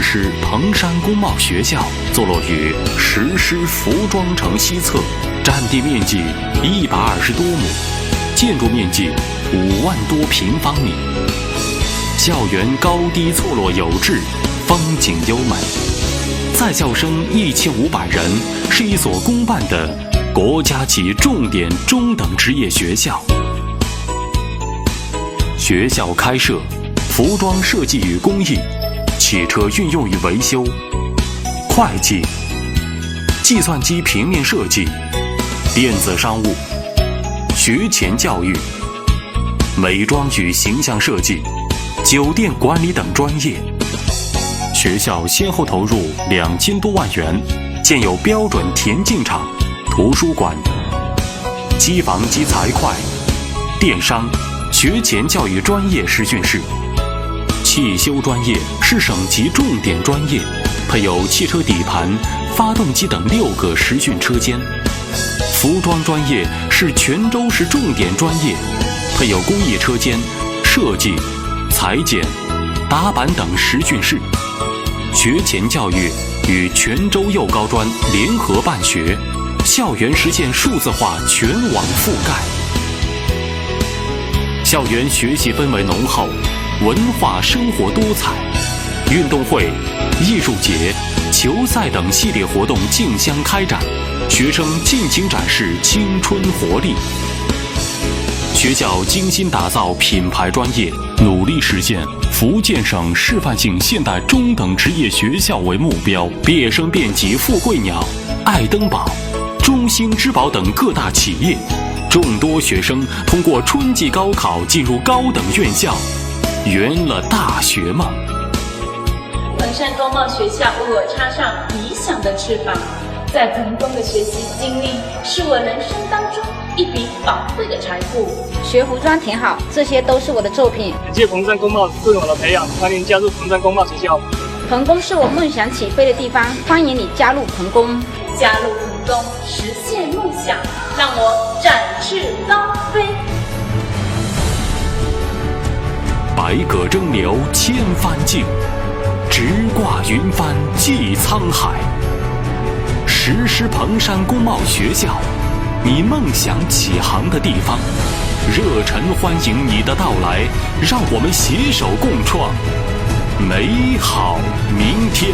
石狮彭山工贸学校坐落于石狮服装城西侧，占地面积120多亩，建筑面积5万多平方米。校园高低错落有致，风景优美。在校生1500人，是一所公办的国家级重点中等职业学校。学校开设服装设计与工艺、汽车运用与维修、会计、计算机平面设计、电子商务、学前教育、美妆与形象设计、酒店管理等专业。学校先后投入2000多万元，建有标准田径场、图书馆、机房及财会、电商、学前教育专业实训室。汽修专业是省级重点专业，配有汽车底盘、发动机等6个实训车间。服装专业是泉州市重点专业，配有工艺车间、设计、裁剪、打板等实训室。学前教育与泉州幼高专联合办学，校园实现数字化全网覆盖。校园学习氛围浓厚，文化生活多彩，运动会、艺术节、球赛等系列活动竞相开展，学生尽情展示青春活力。学校精心打造品牌专业，努力实现福建省示范性现代中等职业学校为目标。毕业生遍及富贵鸟、爱登堡、中兴之宝等各大企业，众多学生通过春季高考进入高等院校，圆了大学梦。彭山工贸学校为我插上理想的翅膀，在彭工的学习经历是我人生当中一笔宝贵的财富。学服装挺好，这些都是我的作品。感谢彭山工贸对我的培养，欢迎加入彭山工贸学校。彭工是我梦想起飞的地方，欢迎你加入彭工。加入彭工，实现梦想，让我展翅高飞。百舸争流千帆径，直挂云帆济沧海。石狮彭山工贸学校，你梦想起航的地方，热忱欢迎你的到来，让我们携手共创美好明天。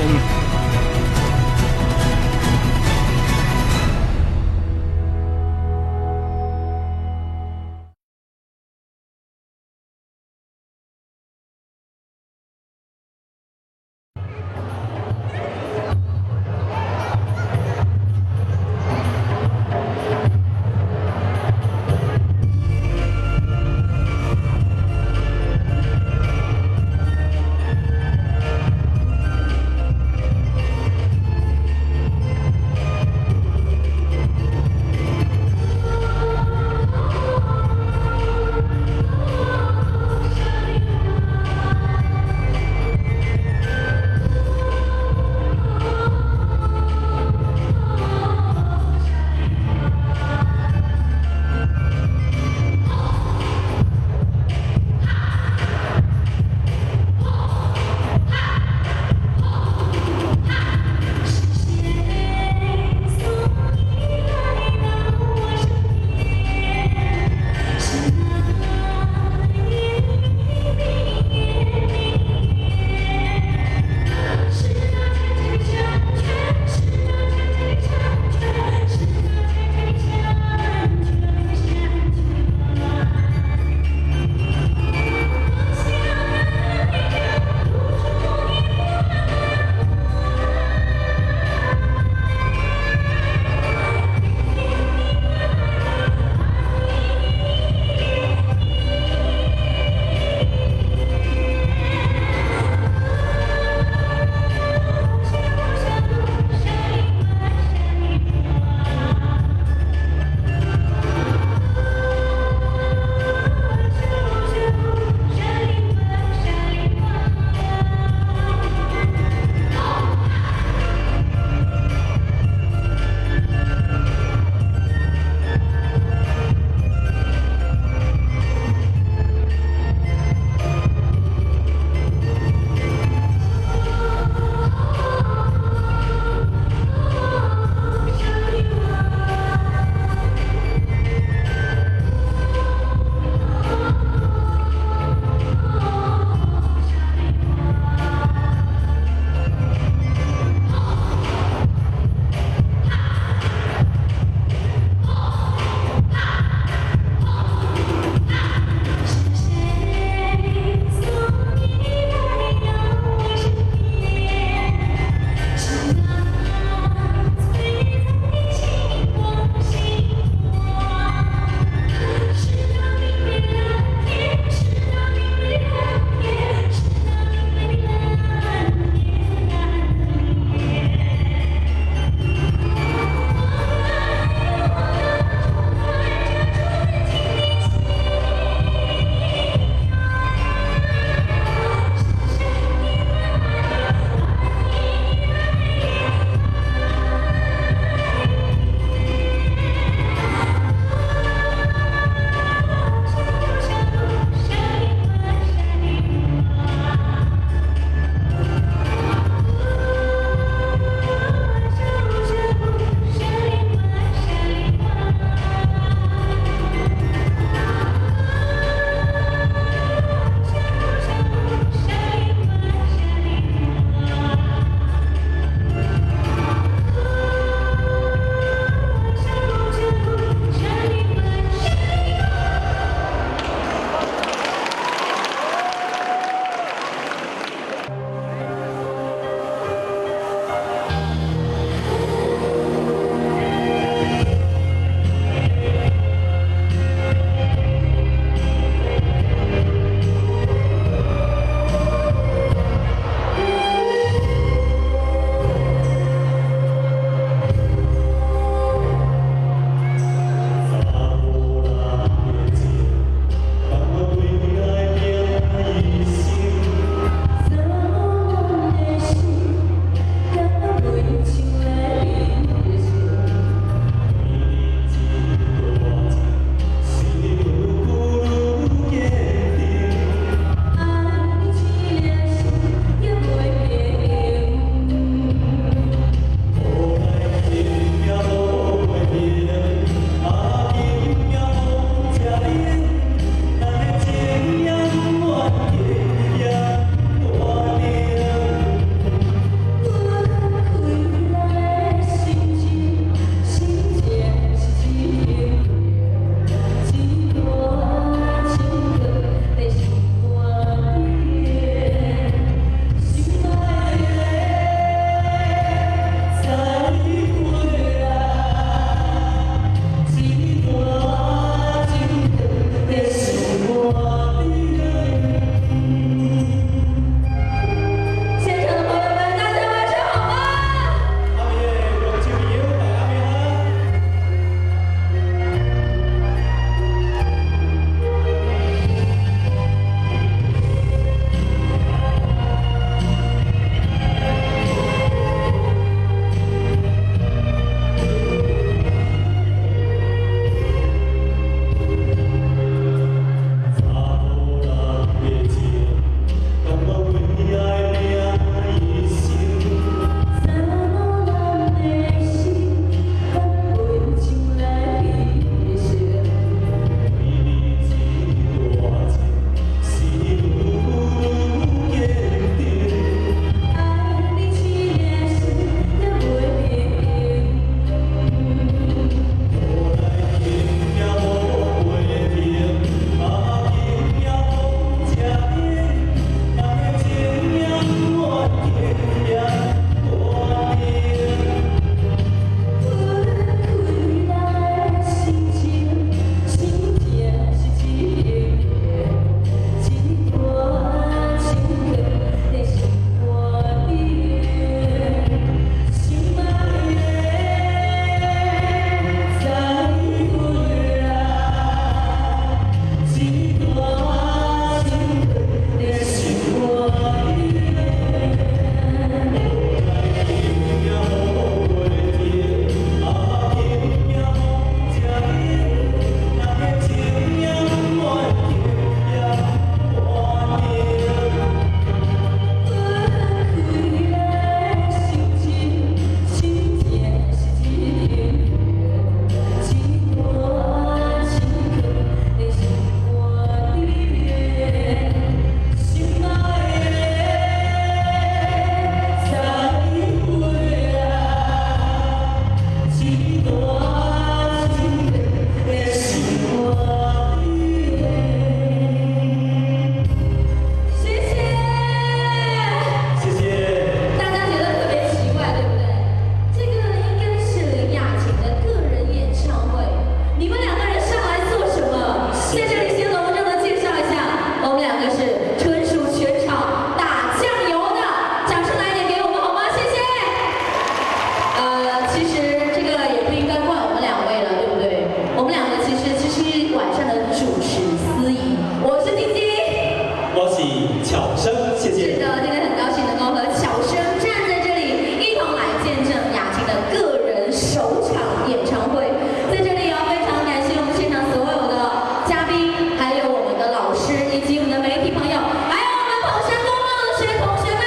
邀请巧生，谢谢。是的，今天很高兴能够和巧生站在这里，一同来见证雅琴的个人首场演唱会。在这里要非常感谢我们现场所有的嘉宾，还有我们的老师，以及我们的媒体朋友，还有我们宝山工贸的同学们，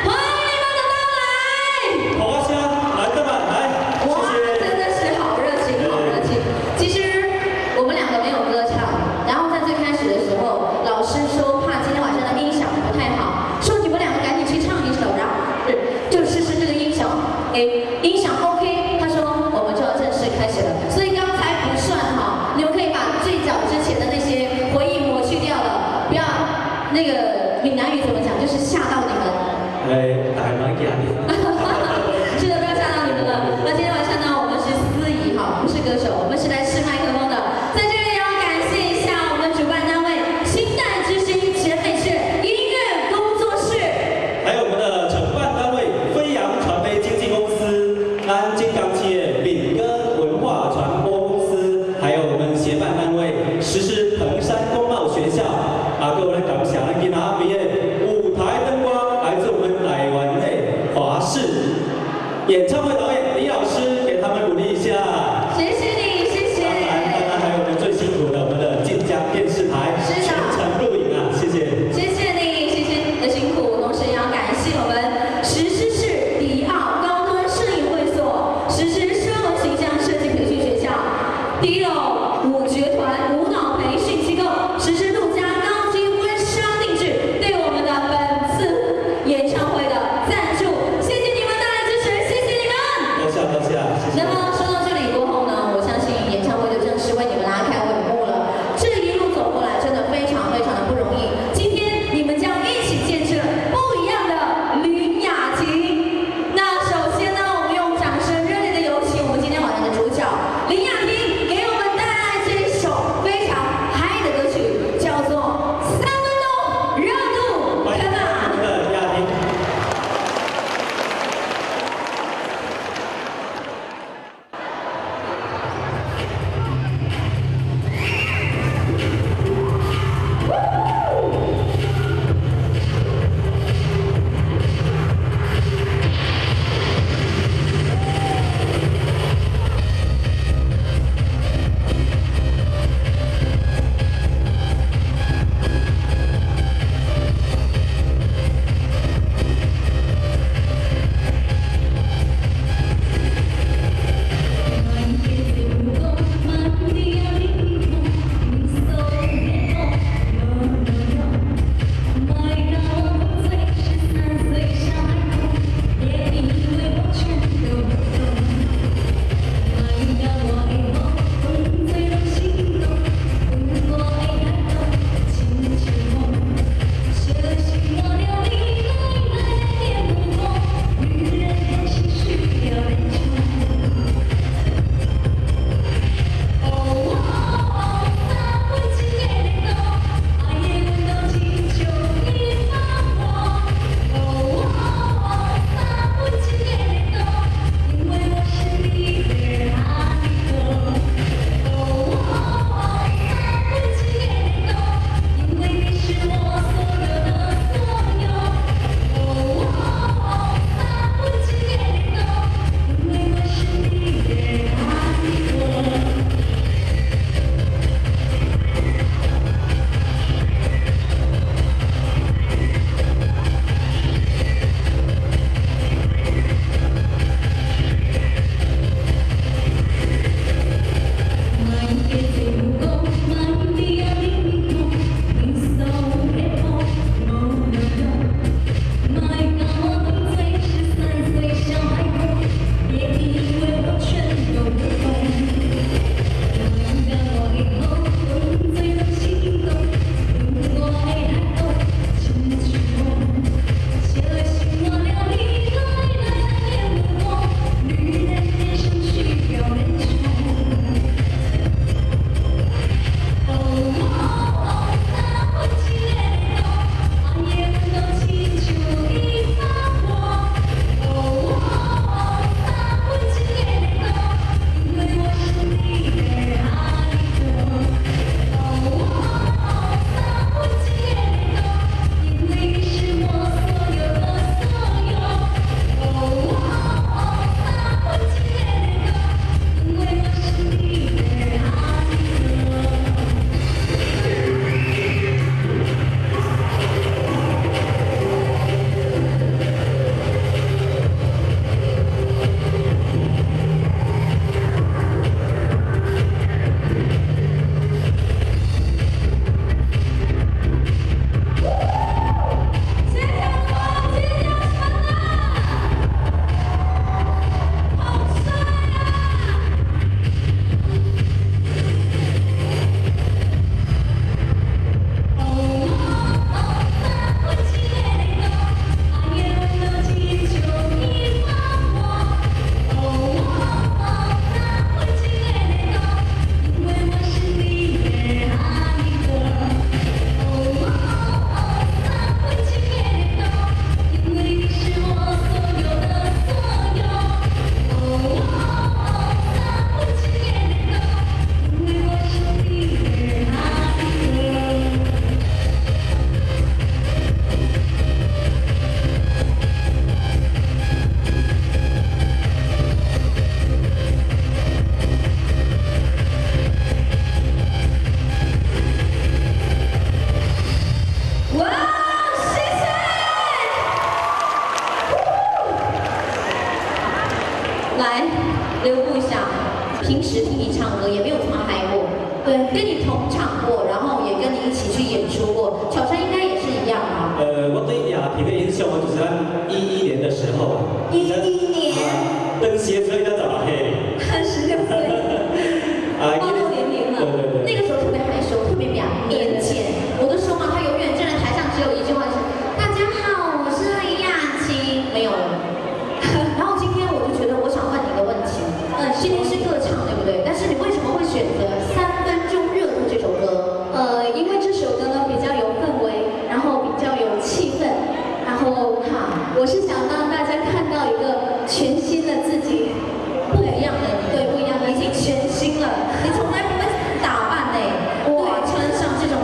欢迎你们的到来！好啊，先来的吧，来，哇，谢谢。真的是好热情，好热情。其实我们两个没有歌唱，然后在最开始的时候，老师说怕今天晚上的音响不太好，说你们两个赶紧去唱一首，然后就试试这个音响，音响 OK， 他说我们就要正式开始了。所以刚才不算哈，你们可以把最早之前的那些回忆抹去掉了，不要那个闽南语怎么讲，就是吓到你们。大家蛮压力。是的，不要吓到你们了。那今天晚上呢，我们是司仪哈，不是歌手，我们是来试麦克风的。在这里也要感谢一下我们主办单位新代之星前美式音乐工作室，还有我们的承办单位飞扬传媒经纪公司、安金港企业炳哥文化传播公司，还有我们协办单位实施衡山工贸学校。各位感谢今天毕业舞台灯光来自我们台湾的华视演唱会导演李老师，给他们鼓励一下。谢谢你，谢谢。当然还有我们最辛苦的我们的晋江电视台是的全程录影啊，谢谢。谢谢你，谢谢你的辛苦，同时也要感谢我们石狮市迪奥高端摄影会所、石狮声纹形象设计培训学校、迪偶舞觉团舞蹈培训机构、石狮陆家高级婚纱定制对我们的本次演唱会的赞助，谢谢你们带来支持，谢谢你们。演出过，巧珊应该也是一样吧？我对亚萍的印象，我就是在11年的时候11年，登协之类的早黑16岁，暴露年龄了。对，那个时候特别害羞，特别腼腆。我都说嘛，他永远站在台上只有一句话是：大家好，我是亚琴，没有了。然后今天我就觉得，我想问你一个问题，今天是歌唱对不对？但是你为什么会选择3分钟热度这首歌？因为这首歌呢比较有氛围，然后比较有气氛，然后我是想让大家看到一个全新的自己，不一样的你，对，不一样的，已经全新了，你从来不会打扮呢，哇，穿上这种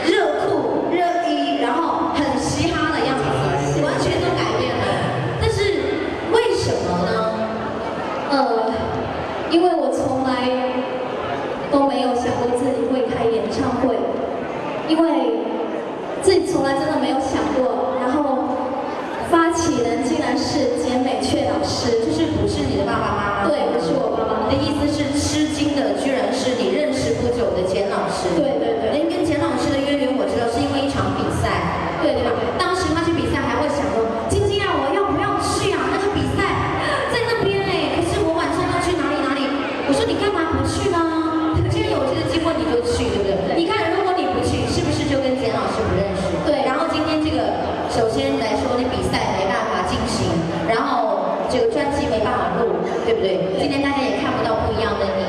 热裤、热衣，然后很嘻哈的样子，完全都改变了。但是为什么呢？因为我从来都没有想过自己会开演唱会，因为自己从来真的没有想过，然后发起人竟然是简美雀老师，就是不是你的爸爸妈妈？对，不是我爸爸。你的意思是吃惊的，居然是你认识不久的简老师。对。您跟简老师的渊源我知道，是因为一场比赛，对吧？当时他去比赛还会想说，晶晶啊，我要不要去啊？那个比赛在那边哎，可是我晚上要去哪里？我说你干嘛不去呢？既然有这个机会你就去，对不对？你看，如果你不去，是不是就跟简老师不认识？对。然后今天这个，首先来说，你比赛没办法进行，然后这个专辑没办法录，对不对？今天大家也看不到不一样的你，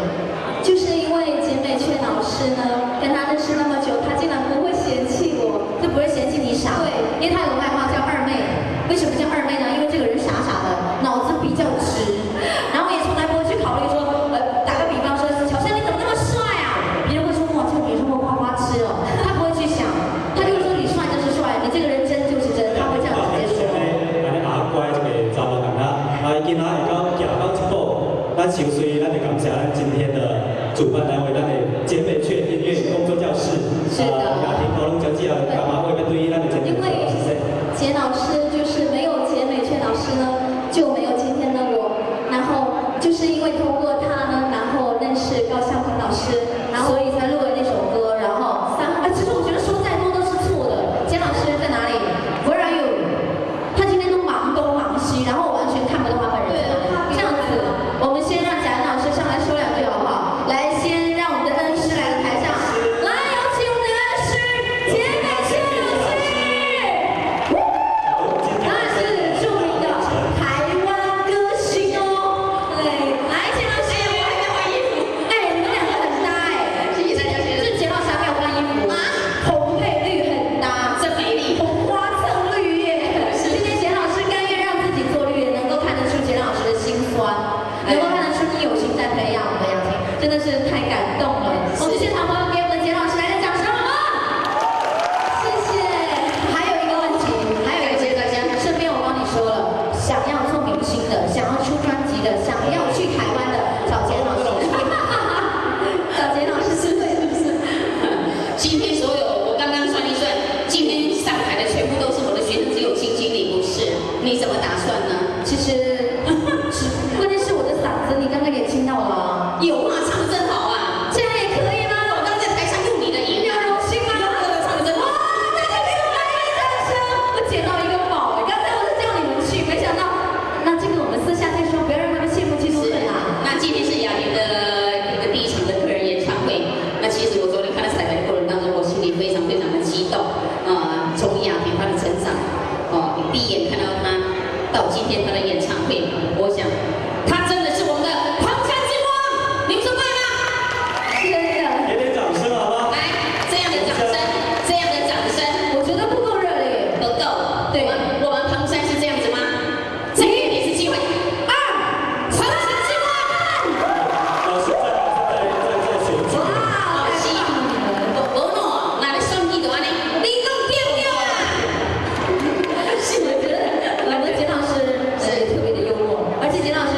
就是因为简美雀老师呢，跟他认识那么久，他竟然不会嫌弃我，就不会嫌弃你傻。对，因为他有个外号叫二妹。为什么叫二妹呢？因为这个人傻傻的，脑子比较直，然后也从来不会去考虑说，打个比方说，巧珊你怎么那么帅啊？别人会说哇，这个女生会花花痴哦，他不会去想，他就会说你帅就是帅，你这个人真就是真，他会这样直接说。阿乖这个查某囡仔，今仔会到行到这步，咱首先咱就感谢咱今天的主办单位，咱的简美雀音乐工作教室，雅婷讨论小姐干嘛会对咱的简美雀老师？简老师就是没有简美雀老师呢，就没有今天的我。然后就是因为通过他呢，然后认识高向鹏老师，然后所以才录了那首歌。然后其实我觉得说再多都是错的。简老师在哪里 ？Where are you？ 他今天都忙东忙西，然后我完全看不到他本人。这样子，我们先让贾老师上来说两句好不好？来，先让我们的恩师来到台上，来有请我们的恩师简美雀老师。他是著名的台湾歌星哦。对，来，简老师，我还没换衣服。你们两个很搭谢谢大家。是简老师还没有换衣服啊？红配绿很搭，真美丽，红花蹭绿叶。今天简老师甘愿让自己做绿叶，能够看得出简老师的辛酸，能够看得出你有心在培养我们的雅婷，真的是太感动了。我们现场朋友给我们的简老师来点掌声好吗？谢谢。还有一个问题，谢谢大家。顺便我帮你说了，想要做明星的，想要出专辑的，想要去台湾的，找简老师。找简老师是不是？今天所有我刚刚算一算，今天上台的全部都是我的学生，只有晶晶你不是，你怎么打算呢？其实，关键是我的嗓子，你刚刚也听到了啊。有啊，唱得真好啊！这样也可以吗？我刚在台上用你的音，有荣幸吗？唱得真好。大家给我来一掌声！我捡到一个宝，刚才我是叫你们去，没想到，那这个我们私下再说，不要让他们羡慕嫉妒恨啊。那今天是雅婷的一个第一场的个人演唱会。那其实我昨天看到彩排的过程当中，我心里非常非常的激动。从雅婷她的成长，你第一眼看到她，到今天她的演唱会，我想她真的是我们的唐山之光，你们说对吗？真的，给点掌声好吗？来，这样的掌声，这样的掌声，我觉得不够热烈，不够。对我们唐山是这样子吗？再给你一次机会。2，唐山之光。老师在选举。好，是，无喏，哪来算计的安尼？你讲对不对啊？是我觉得我们简老师特别的幽默，而且简老师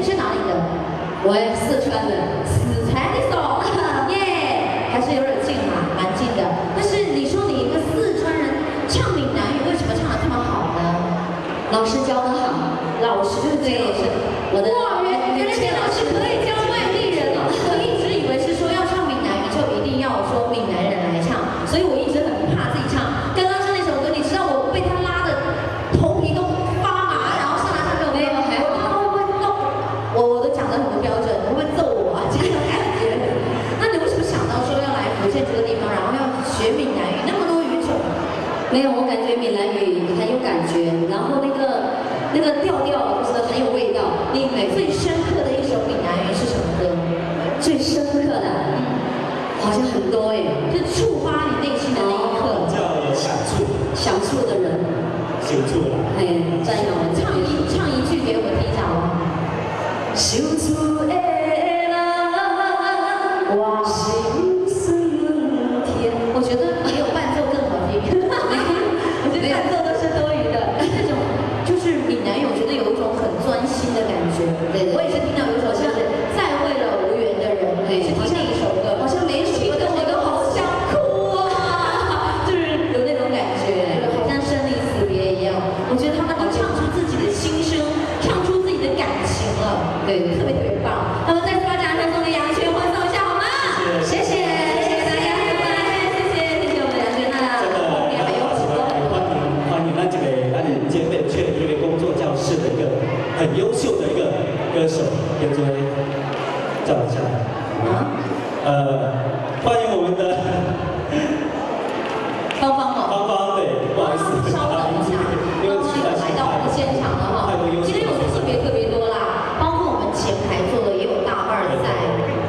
你是哪里的？我四川的，四川的嗦，耶，还是有点近嘛，蛮近的。但是你说你一个四川人唱闽南语，为什么唱得这么好呢？老师教得好，老师就是这个老师，我的哇，原来这老师可以教外地人哦。我一直以为是说要唱闽南语就一定要说闽南人来唱，所以我一直很怕自己唱。刚刚唱那首歌，你知道我被他拉的头皮都发麻，然后上来唱这首歌，没有还好会不会弄？我都讲得很不标准，会不会揍我啊？这种感觉。那你为什么想到说要来福建这个地方，然后要学闽南语？那么多语种。没有，我感觉闽南语很有感觉，然后那个调调就是很有味道。你最深刻的一首闽南语是什么歌？最深刻的，好像很多哎，就触发你内心的那一刻。叫享触，享受的人，享触了。哎，在我们唱一句给我听一下好吗？享受的人，哇，心思甜。我觉得没有伴奏更好听。我觉得伴奏都是多余的。那种就是闽南语，我觉得有一种很专心的感觉。对对我也是听到有一首像是再为了无缘的人，对是听那一首歌，好像每一首歌听得我都好想哭啊，就是有那种感觉，好像生离死别一样。我觉得他们都唱出自己的心声，唱出自己的感情了，对特别特别棒。那么再次把掌声送给杨轩，欢送一下好吗？谢谢大家，谢谢我们杨轩啊，后面还有很多很多。欢迎那这个咱建北区的这个工作教室的一个很优秀的一个歌手，跟这位叫一下。欢迎我们的芳芳哦，芳芳，对，不好意思，稍等一下，因为芳芳有来到我们现场了哈。今天有特别多啦，包括我们前排坐的也有大腕儿在，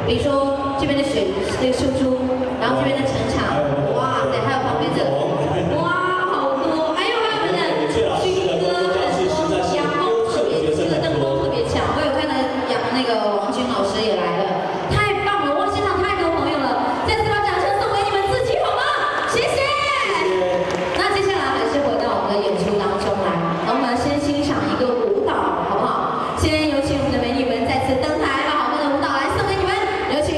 比如说这边的那个秀珠，然后这边的陈场，哇塞，还有旁边的，哇，好多，还有我们的军哥很多，阳光特别，这个灯光特别强，我有看到那个王军老师也来了，太棒了，哇，现场太多朋友了，再次把掌声送给你们自己好吗？谢谢。那接下来还是回到我们的演出当中来，我们先欣赏一个舞蹈，好不好？先有请我们的美女们再次登台，把好看的舞蹈来送给你们，有请。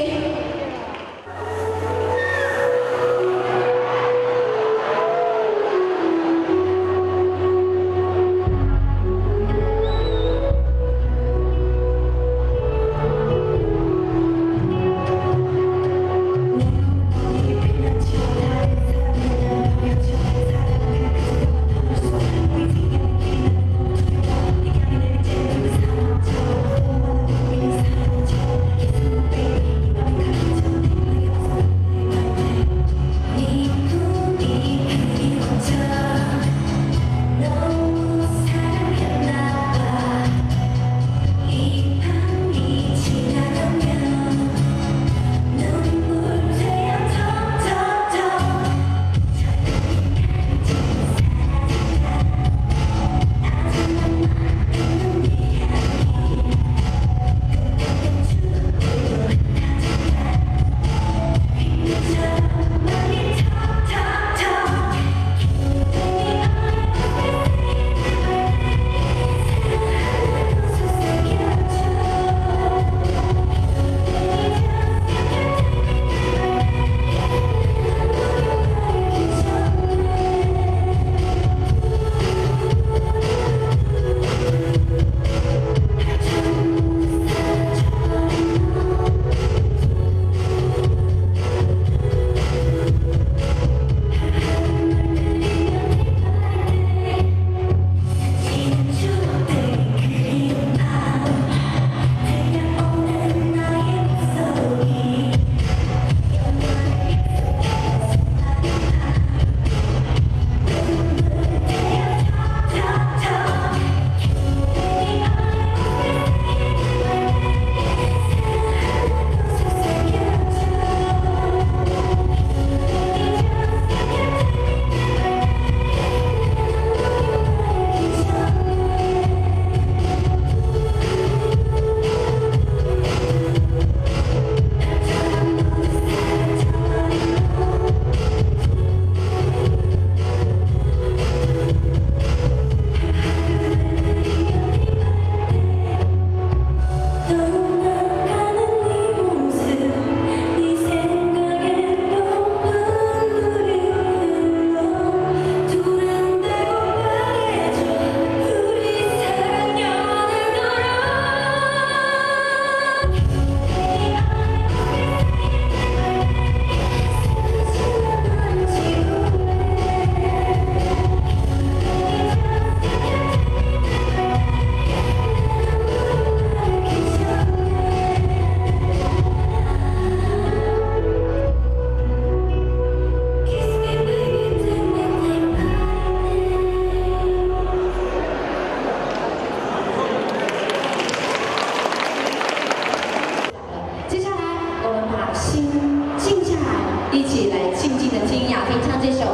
这首《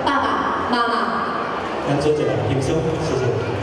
爸爸妈妈》。咱做一个欣赏，谢谢。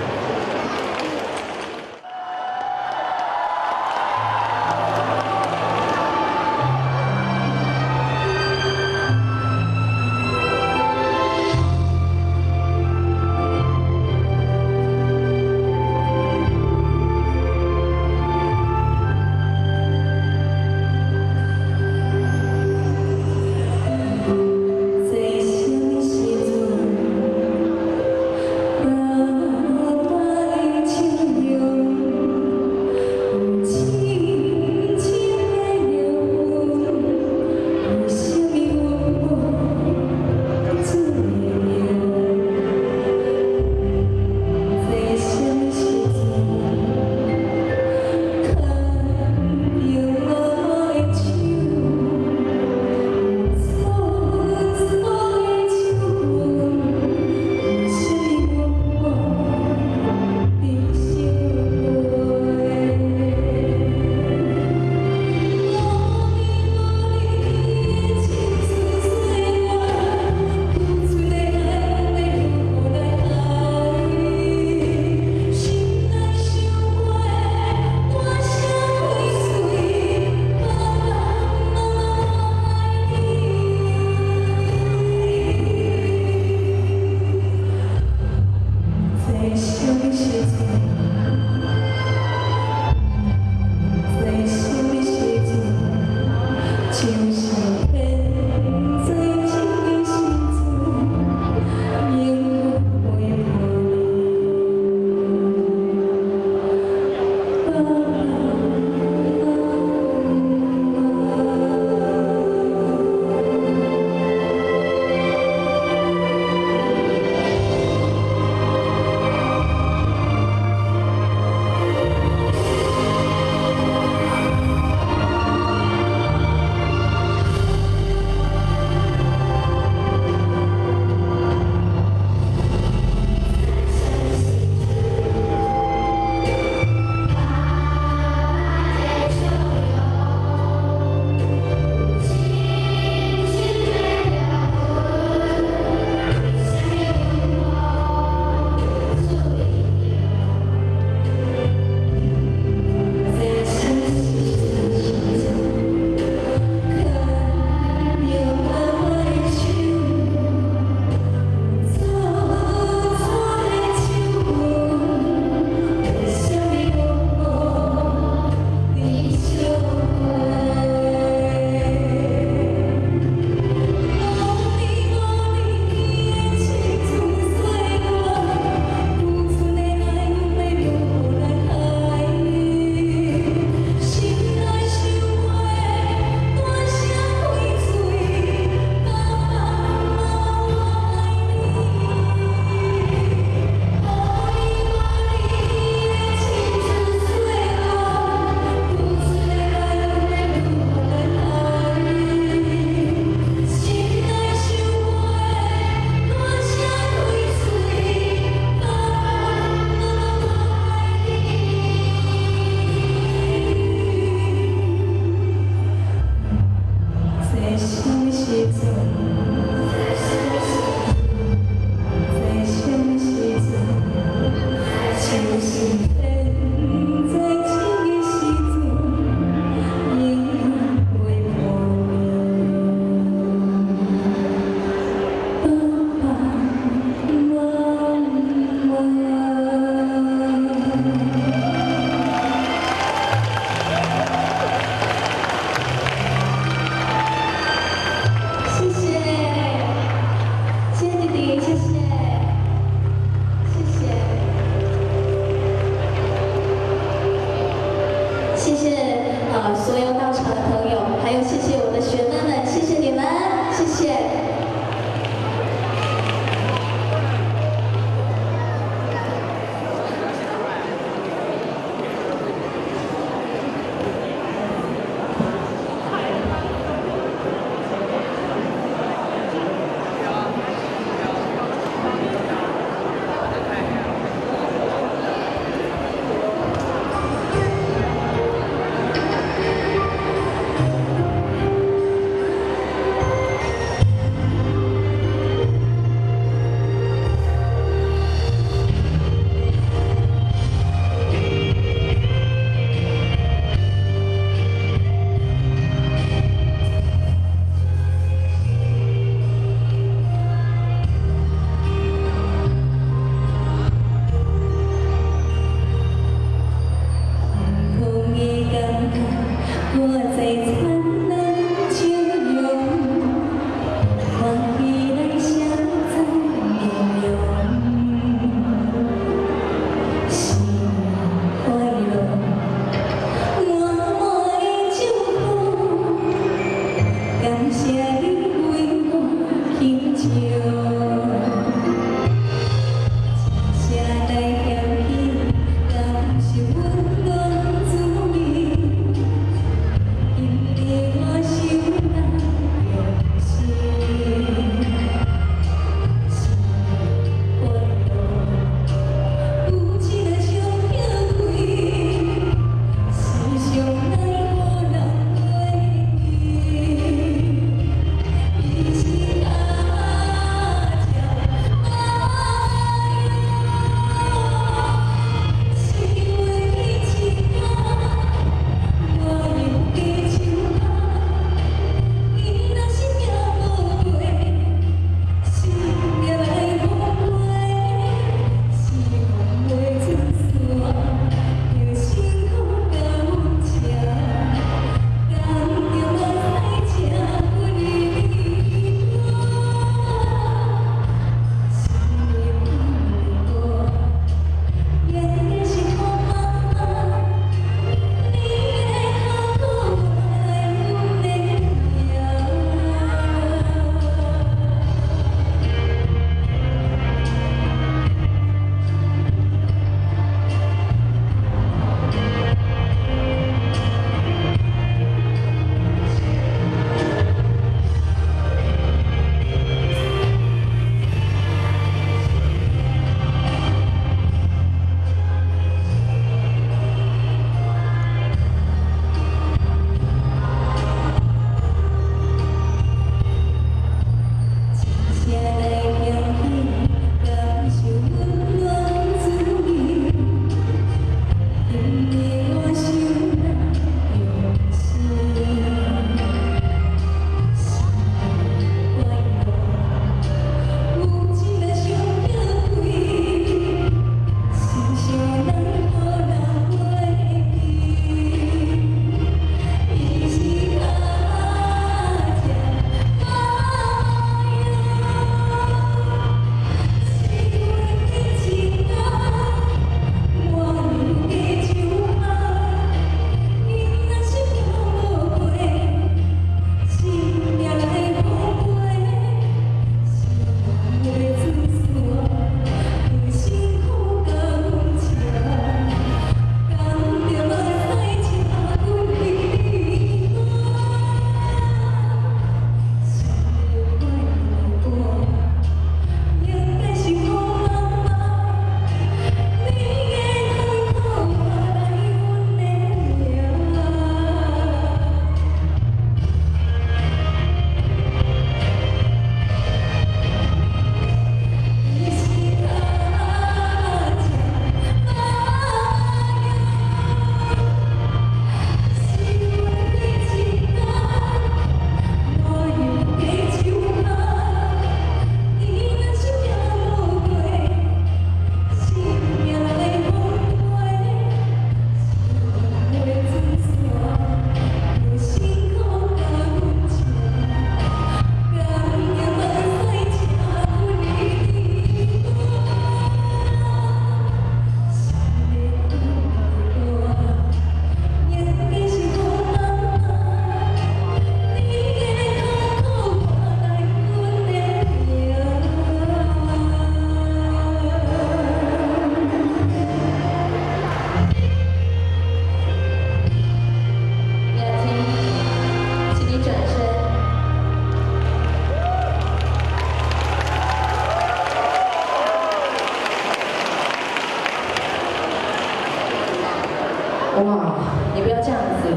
哇，你不要这样子，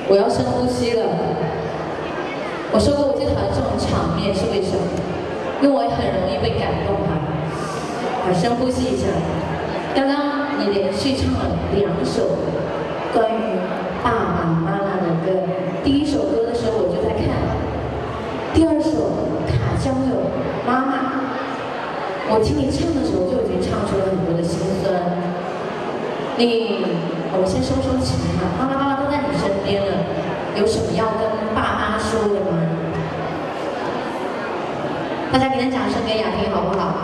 我要深呼吸了。我说过我最讨厌这种场面是为什么？因为我很容易被感动哈。好，深呼吸一下。刚刚你连续唱了2首关于爸爸妈妈的歌，第一首歌的时候我就在看，第2首卡江有妈妈，我听你唱的时候就已经唱出了很多的心酸。我们先收收情哈，妈妈都在你身边了。大家给点掌声给雅萍好不好？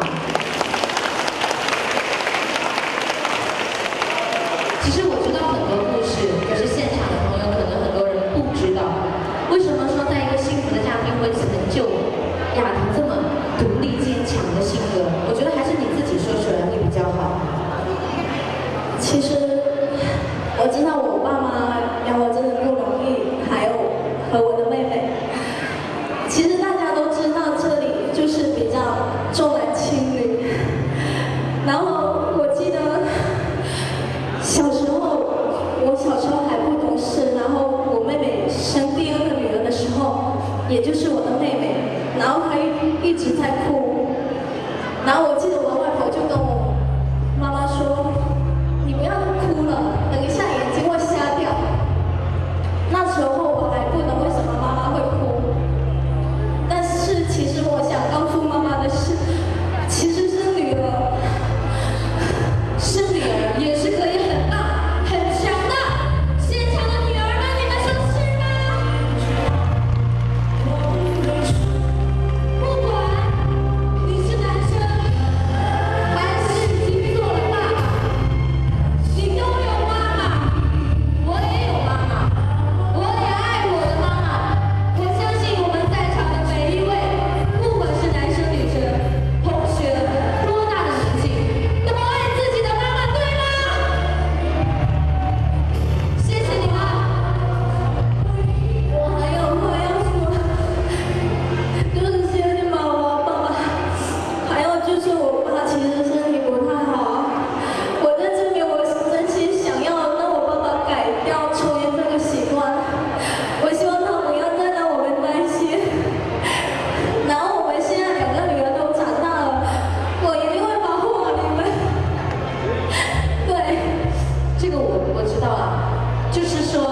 其实我知道很多故事，可是现场的朋友可能很多人不知道，为什么说在一个幸福的家庭会成就雅萍这么独立坚强的性格？我觉得还是你自己说出来会比较好。其实我知道我爸妈养我真的不容易，还有和我的妹妹。其实大家都知道这里就是比较重男轻女，然后我记得小时候，我小时候还不懂事，然后我妹妹生第2个女儿的时候，也就是我的妹妹，然后她一直在哭，然后我记得我外婆就跟我妈妈说：“你不要哭了，等一下眼睛会瞎掉。”那时候我还不懂为什么妈妈会哭，但是其实我想告诉妈妈的是，其实是女儿也是可以很大很强的。现场的女儿们，你们说是吗？不管你是男生还是已经做了爸爸，你都有妈妈，我也有妈妈，我也爱我的妈妈。我相信我们在场的每一位，不管是男生女生、同学，多大的年纪，都爱自己的妈妈，对吗？谢谢你们。我还有话要说，就是谢谢妈妈、爸爸，还有就是我爸其实身体不太好，我在这边我真心想要让我爸爸改掉抽烟这个习惯，我希望他不要再让我们担心。然后我们现在2个女儿都长大了，我一定会保护好你们。对，这个我知道了，就是说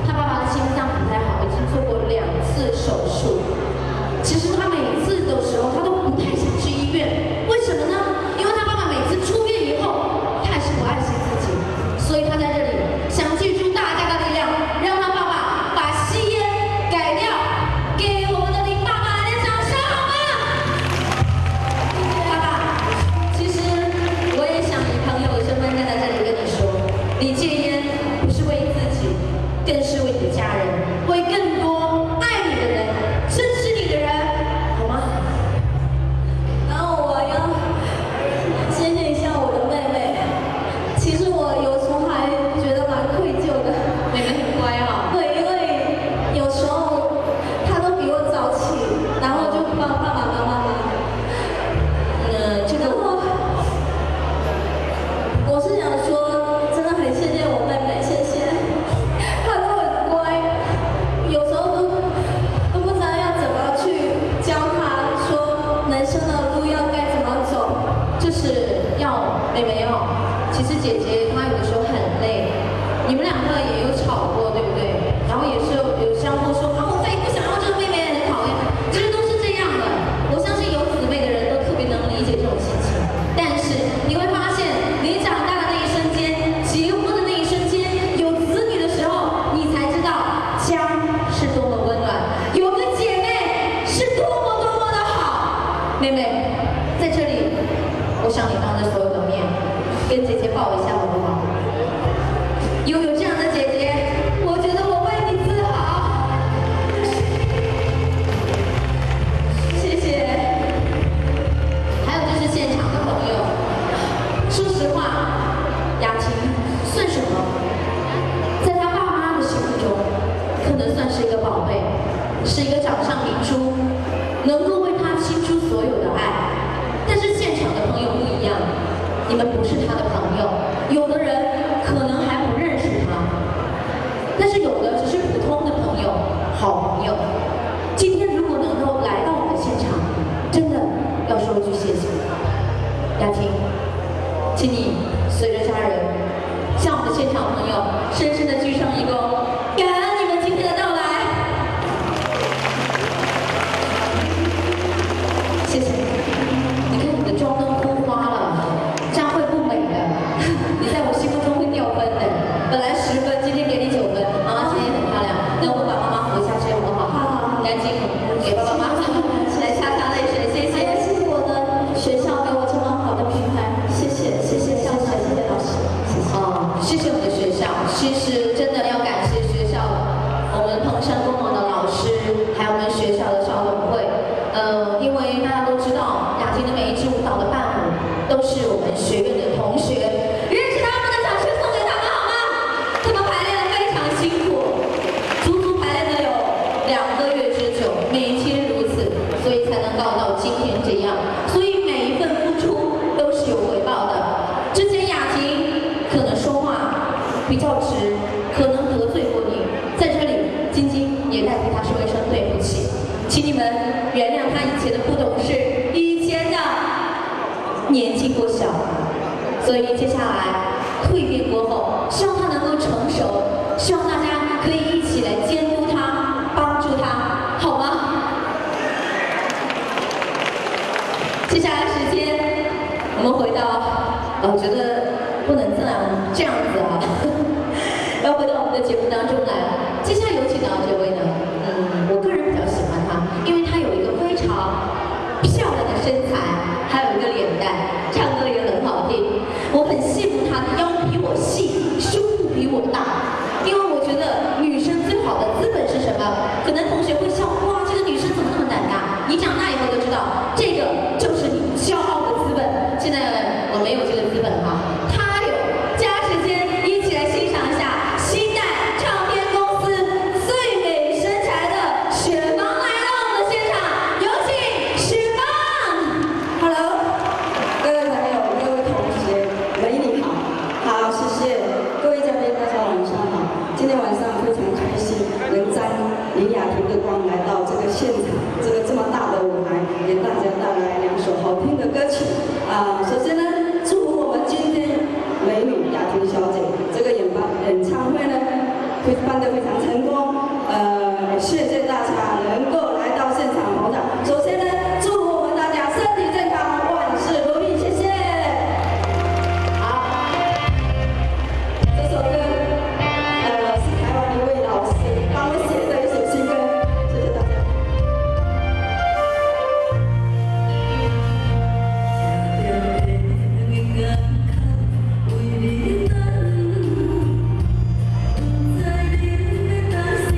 他爸爸的心脏不太好，已经做过2次手术。其实他每次的时候他都不太想去医院，为什么呢？因为他爸爸每次出院以后，他还是不爱惜自己，所以他在这里想借助大家的力量，让他爸爸把吸烟改掉。给我们的林爸爸来点掌声好吗？爸爸，其实我也想以朋友的身份站在这里跟你说，你戒烟不是为自己，更是为你的家人，为更多爱你的人、珍视你的人，好吗？然后我要谢谢一下我的妹妹，其实我有时候还觉得蛮愧疚的。妹妹很乖啊。对，因为有时候她都比我早起，然后就帮爸爸妈妈忙。这个然后我是想说，真的很谢谢我妹妹，谢谢，她都很乖，有时候都不知道要怎么去教她，说人生的路要该怎么走。就是要妹妹哦，其实姐姐她有的时候很累，你们2个也有吵过，对不对？然后也是有相互说啊，我再也不想要这个妹妹，很讨厌。其实都是这样的，我相信有姊妹的人都特别能理解这种心情。但是你会发现，你长大的那一瞬间，结婚的那一瞬间，有子女的时候，你才知道家是多么温暖，有个姐妹是多么多么的好。妹妹，在这里，我想你当着所有的面，跟姐姐抱一下好不好？拥有这样的姐姐，我觉得我为你自豪。谢谢。还有就是现场的朋友，说实话，雅婷算什么？在她爸妈的心目中，可能算是一个宝贝，是一个掌上明珠，能够为她倾注所有的爱。但是现场的朋友不一样，你们不是她的朋友，有的人可能还不认识她，但是有的只是普通的朋友、好朋友。今天如果能够来到我们现场，真的要说一句谢谢。雅婷，请你随着家人向我们的现场朋友深深的鞠上一躬，感恩你们今天的到来。谢谢。你看你的妆都哭花了，这样会不美的。你在我心目中会掉分的，本来10分，今天给你9分。妈妈今天很漂亮，等我们把妈妈扶下去好不好？好，赶紧给爸爸妈妈来擦擦泪水，谢谢。缩小。所以接下来蜕变过后，希望他能够成熟，希望大家可以一起来监督他，帮助他，好吗？接下来时间，我们回到，我觉得不能这样子啊，要回到我们的节目当中来。接下来有请到这位呢，我个人比较喜欢他，因为他有一个非常漂亮的身材，还有一个脸蛋，唱歌也很好听。我很羡慕他的腰比我细，胸部比我大，因为我觉得女生最好的资本是什么？可能同学会笑，哇，这个女生怎么那么胆大？你长大以后就知道，这个就是你骄傲的资本。现在我没有这个资本哈，他有。加时间，一起来欣赏一下新代唱片公司最美身材的雪芳来到我们的现场，有请雪芳。Hello， 各位朋友、各位同学，美女好，好，谢谢各位嘉宾，大家晚上好。今天晚上非常开心，能沾李雅婷的光来到这个现场，这么大的舞台，给大家带来2首好听的歌曲。首先呢，祝福我们今天美女雅婷小姐这个演唱会呢，会办得非常成功。谢谢大家能够来到现场捧场。首先呢，祝福我们大家身体健康，万事如意，谢谢。好，这首歌是台湾一位老师帮我写的一首新歌，谢谢大家。在你的心。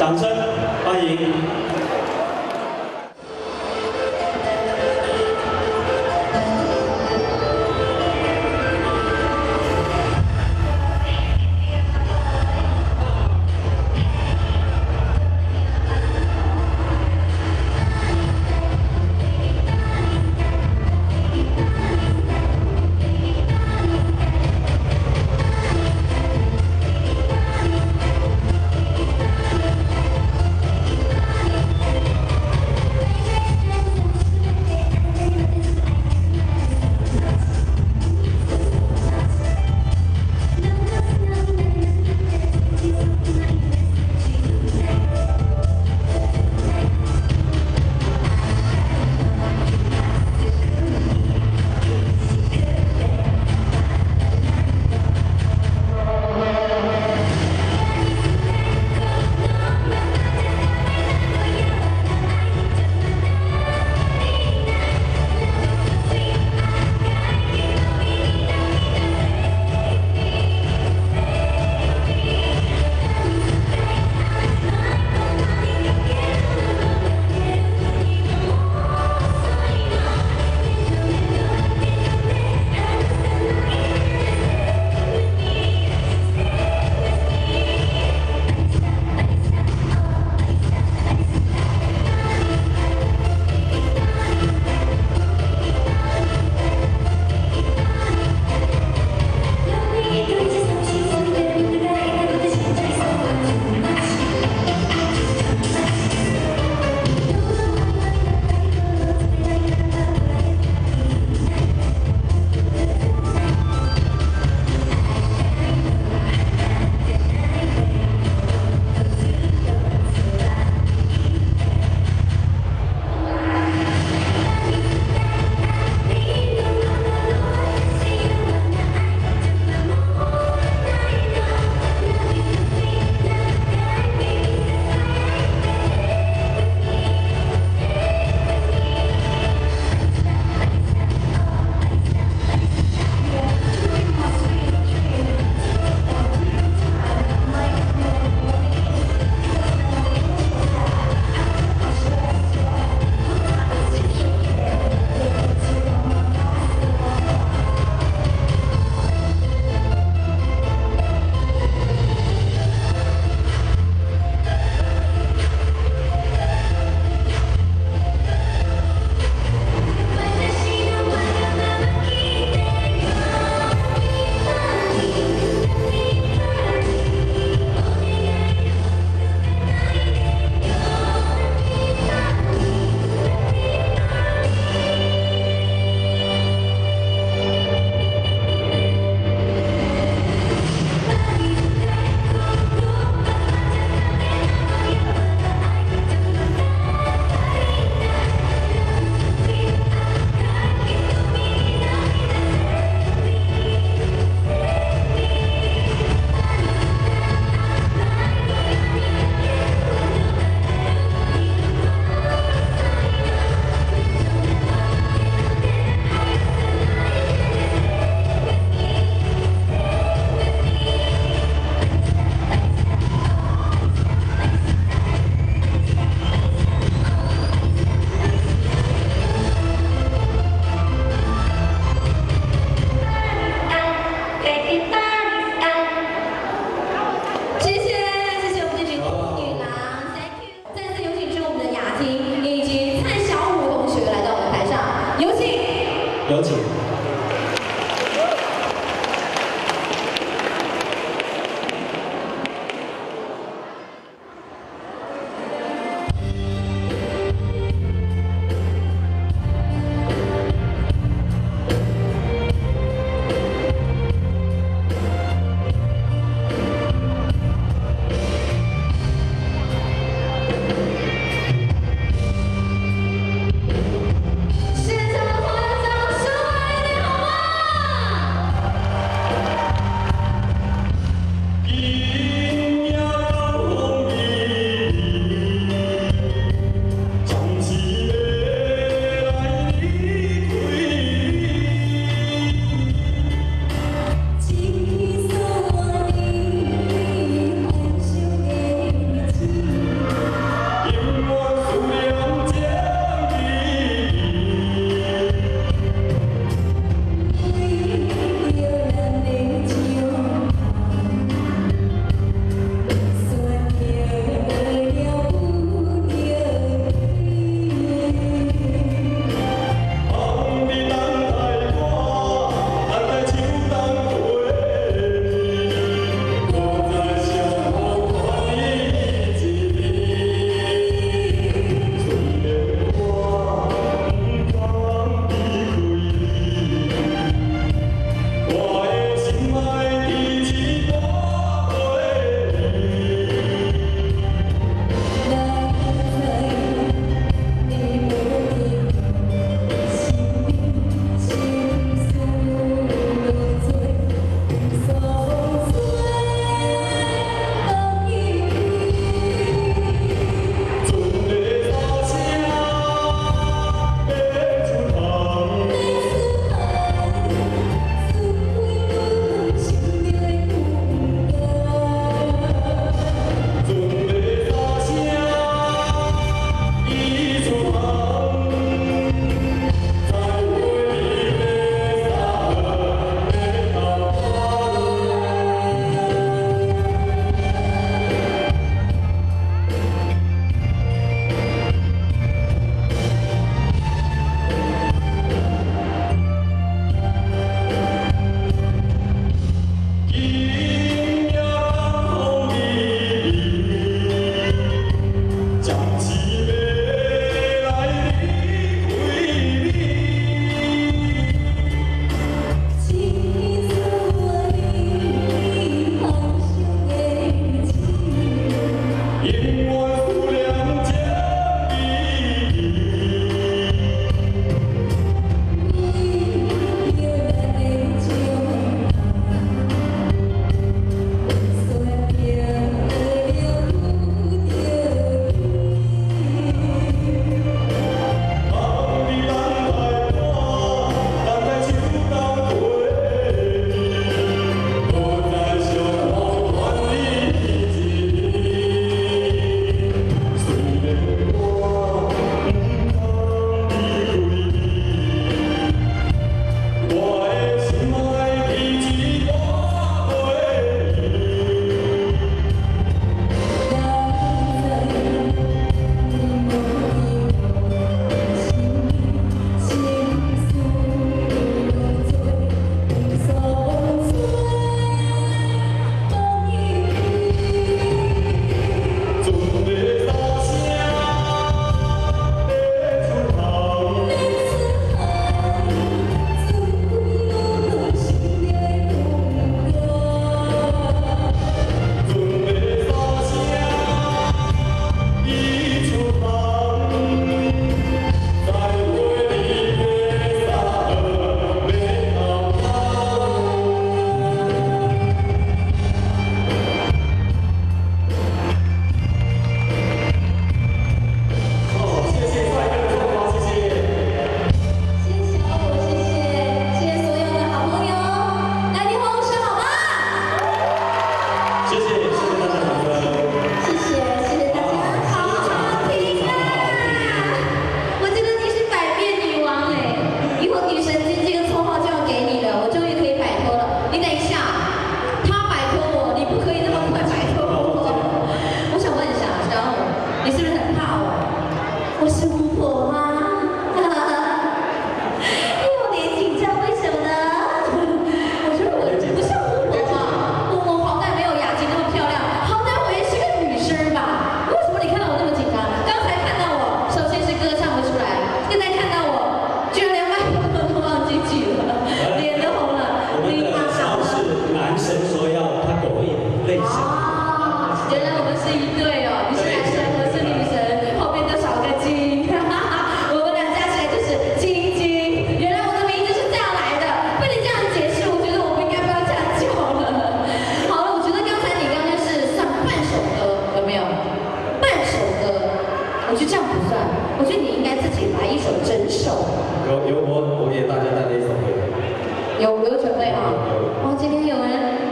掌声欢迎。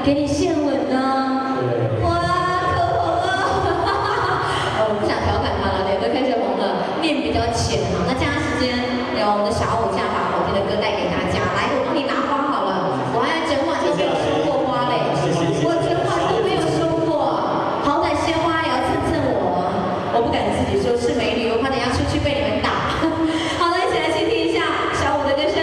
给你献吻呢。哇，可红了！我不想调侃他了，脸都开始红了，面比较浅哈。那接下来时间，让我们的小偶像把好听的歌带给大家。来，我帮你拿花好了，我还整晚都没有收过花嘞，我整晚都没有收过，好歹鲜花也要蹭蹭我，我不敢自己说是美女，我怕等下出去被你们打。好了，一起来倾听一下小五的歌声。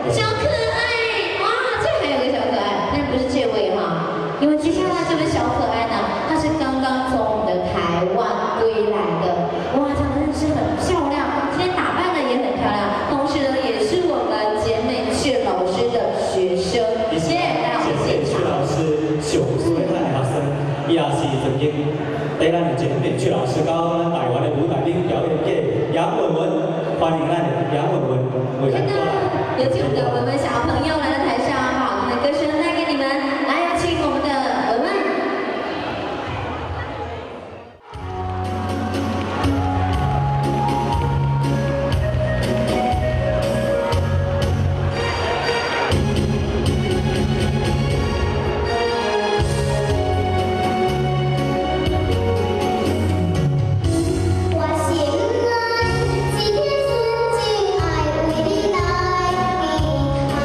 小可爱，哇，这还有个小可爱，但不是这位。因为接下来这位小可爱呢，她是刚刚从我们的台湾归来的，哇，长得真是很漂亮，今天打扮的也很漂亮，同时呢，也是我们简美阙老师的学生，耶，来我们现场。阙老师上岁咱的学生，伊也是曾经在咱的简美阙老师到咱台湾的舞台顶表演给杨文文，欢迎咱的杨文文为咱过来。有请我们的文文小朋友来到台上，好，我们的歌声带给你们，来有请我们的文文。我心爱，一片纯净爱为你来美好。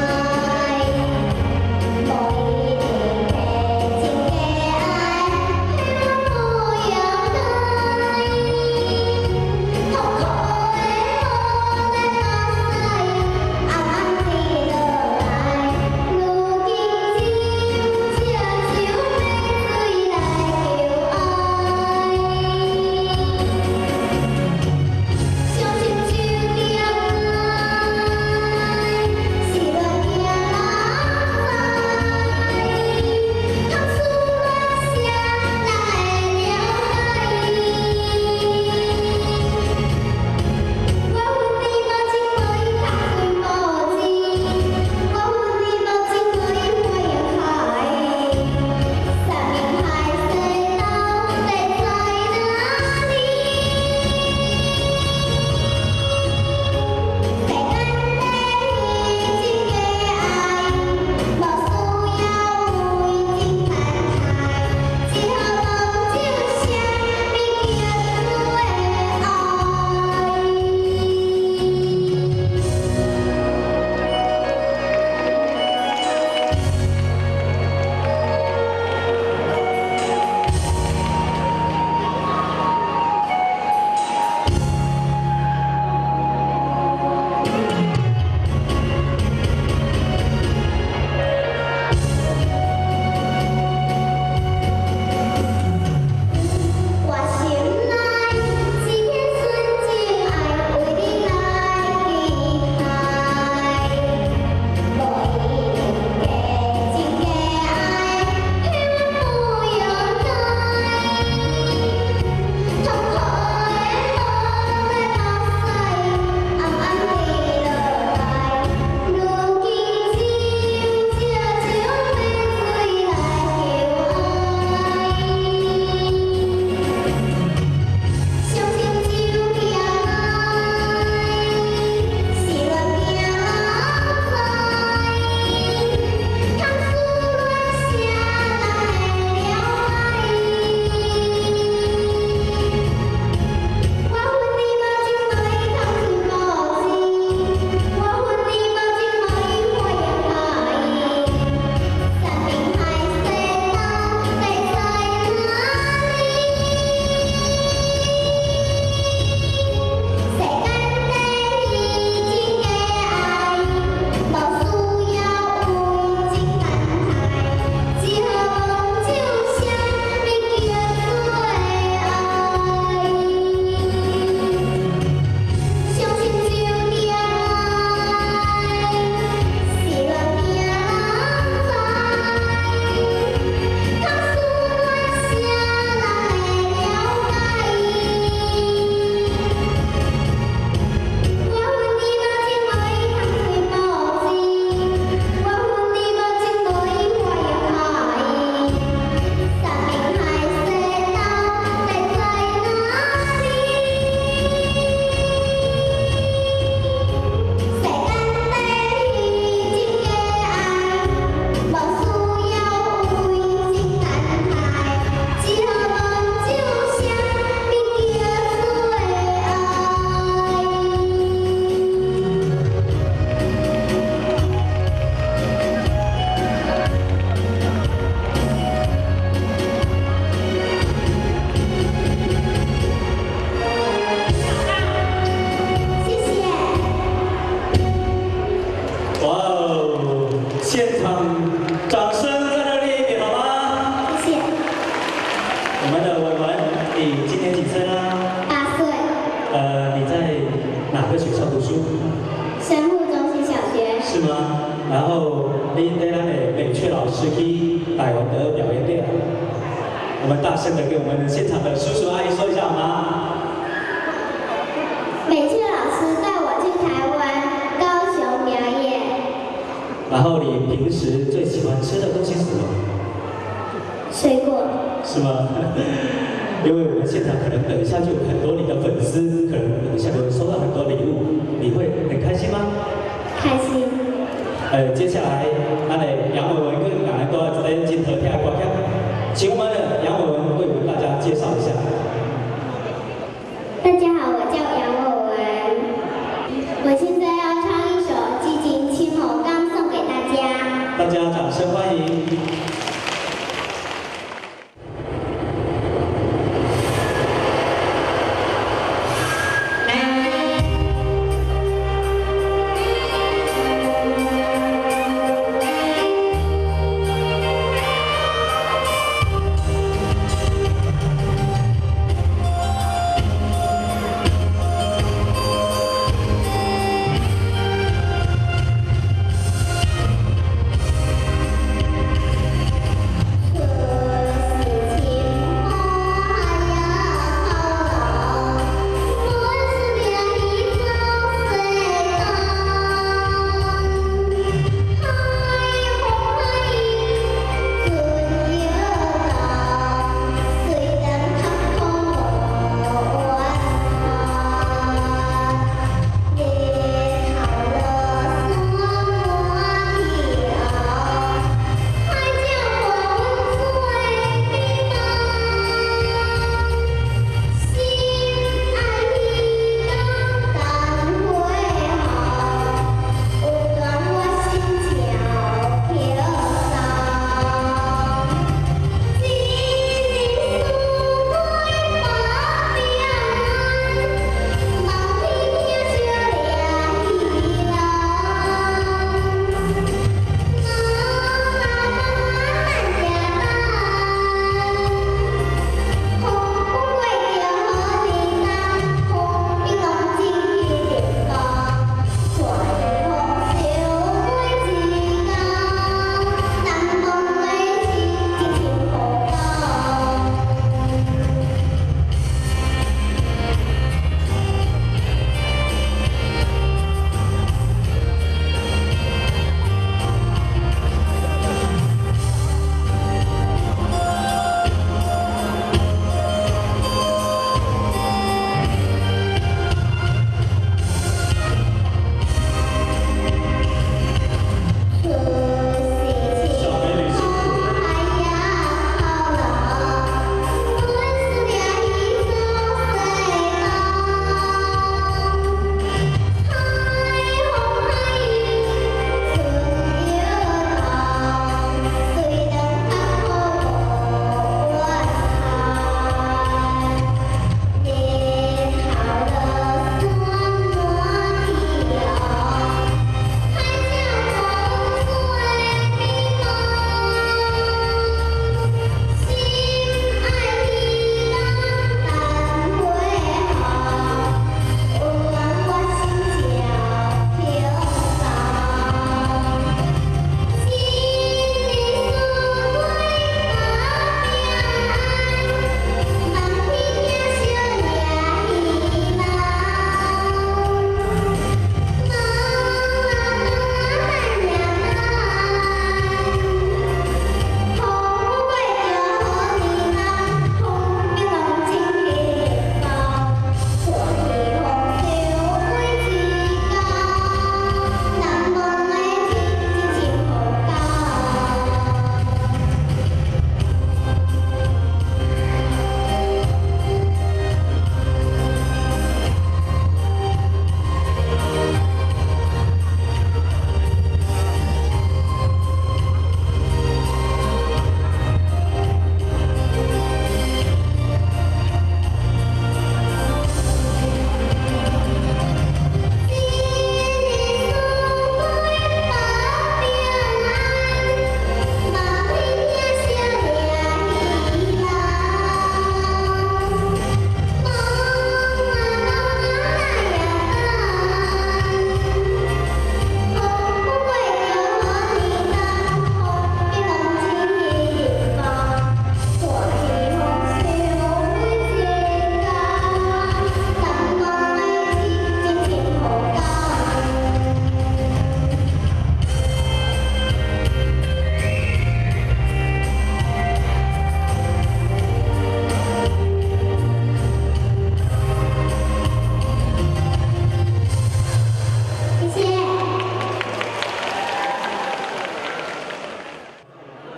然后你在咱的美雀老师去带我们的表演队，我们大声的给我们现场的叔叔阿姨说一下好吗？美雀老师带我去台湾高雄表演。然后你平时最喜欢吃的东西是什么？水果。是吗？因为我们现场可能等一下就有很多你的粉丝，可能等一下会收到很多礼物，你会很开心吗？开心。接下来，咱的杨伟文跟俺们都要在今天跳歌曲，请我们的杨伟文为我们大家介绍一下。大家好，我叫杨伟文，我现在要唱一首《激情青红刚》送给大家。大家掌声欢迎。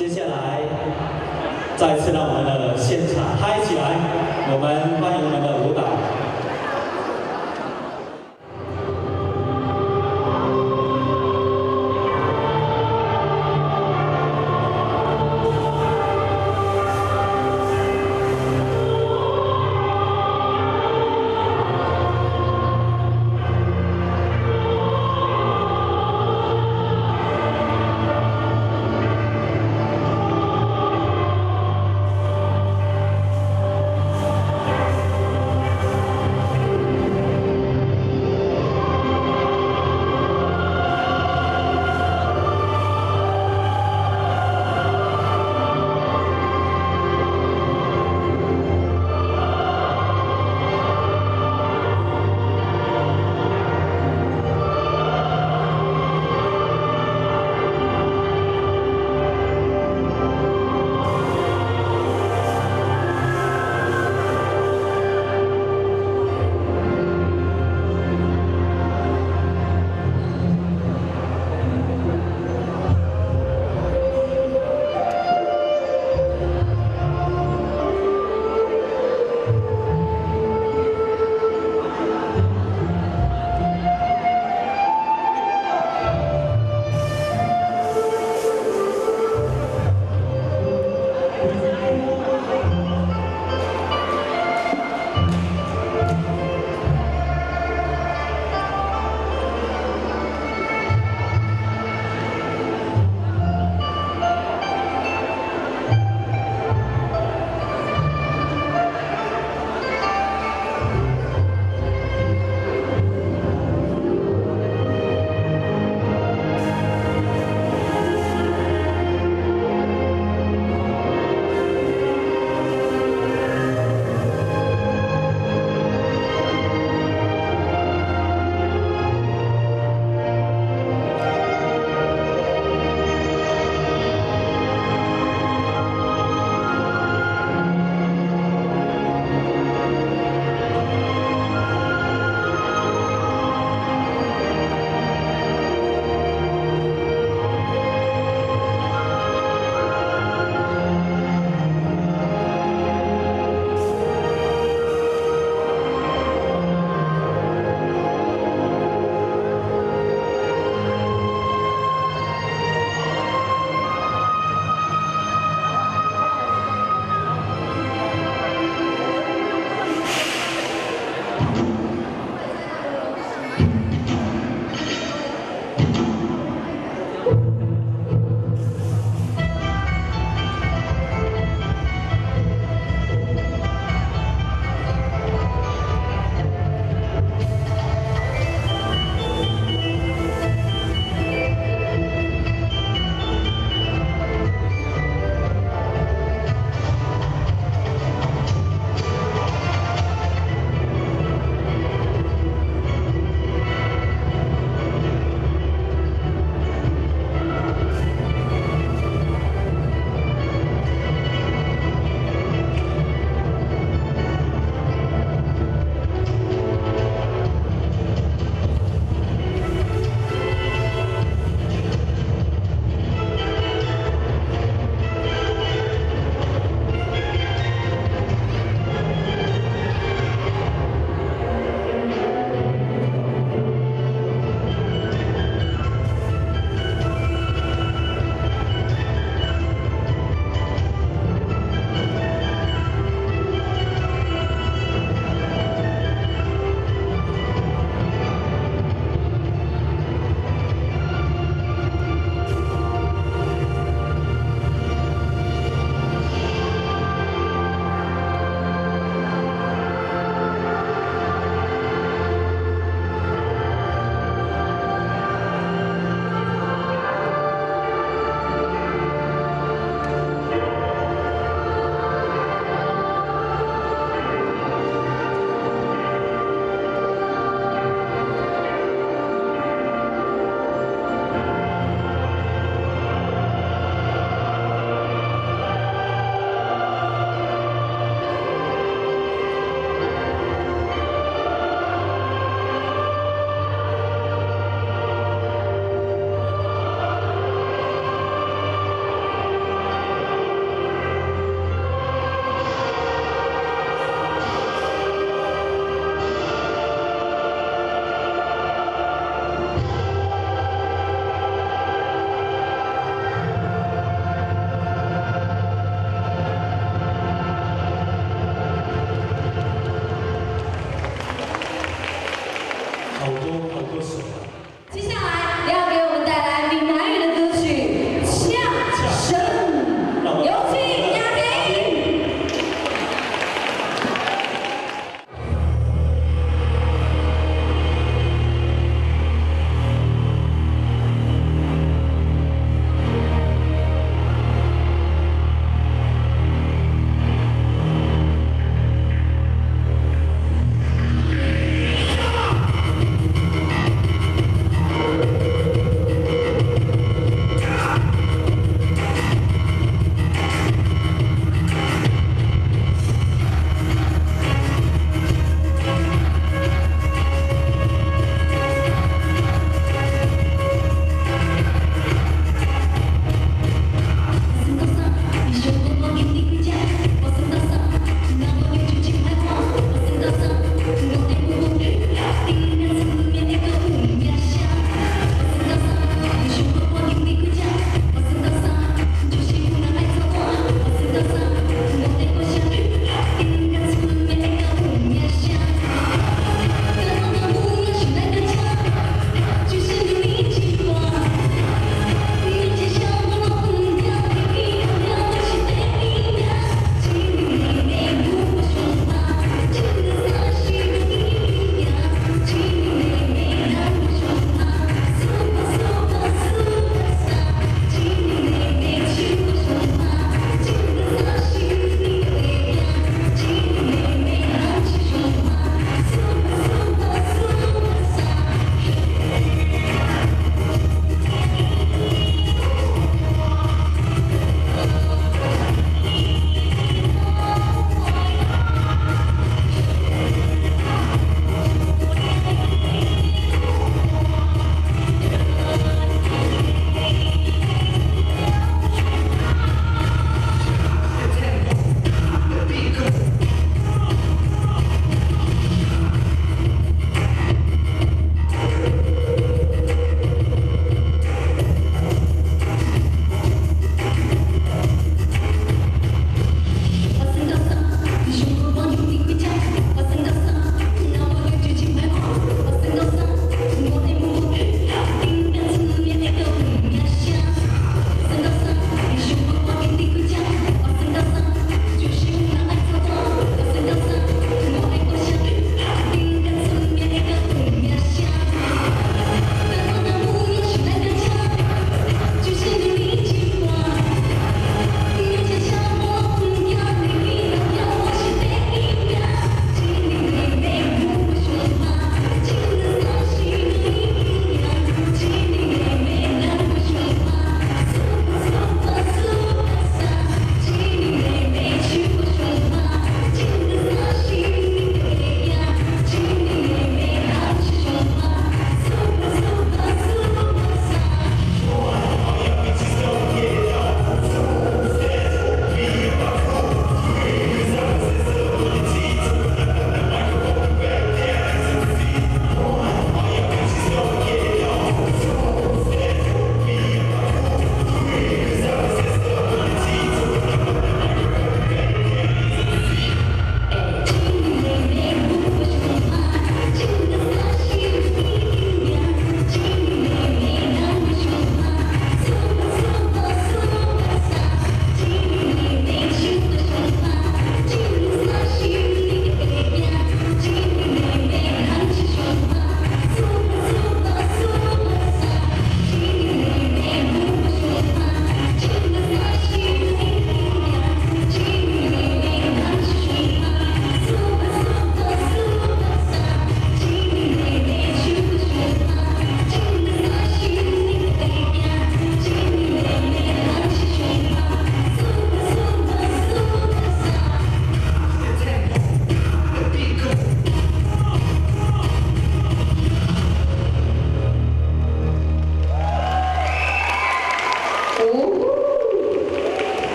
接下来，再次让我们的现场嗨起来！我们欢迎我们的舞蹈。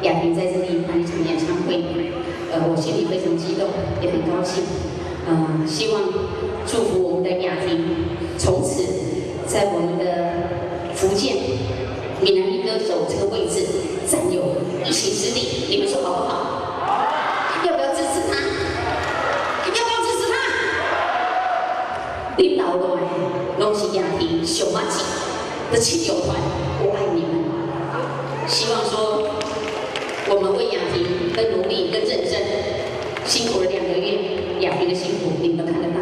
雅萍在这里办一场演唱会，我心里非常激动，也很高兴。希望祝福我们的雅萍，从此在我们的福建闽南语歌手这个位置占有一席之地，你们说好不好？要不要支持他？要不要支持他？领导们，拢是雅萍小马姐的亲友团，我爱你们。希望说我们为雅萍更努力、更认真，辛苦了2个月，雅萍的辛苦你们都看得到，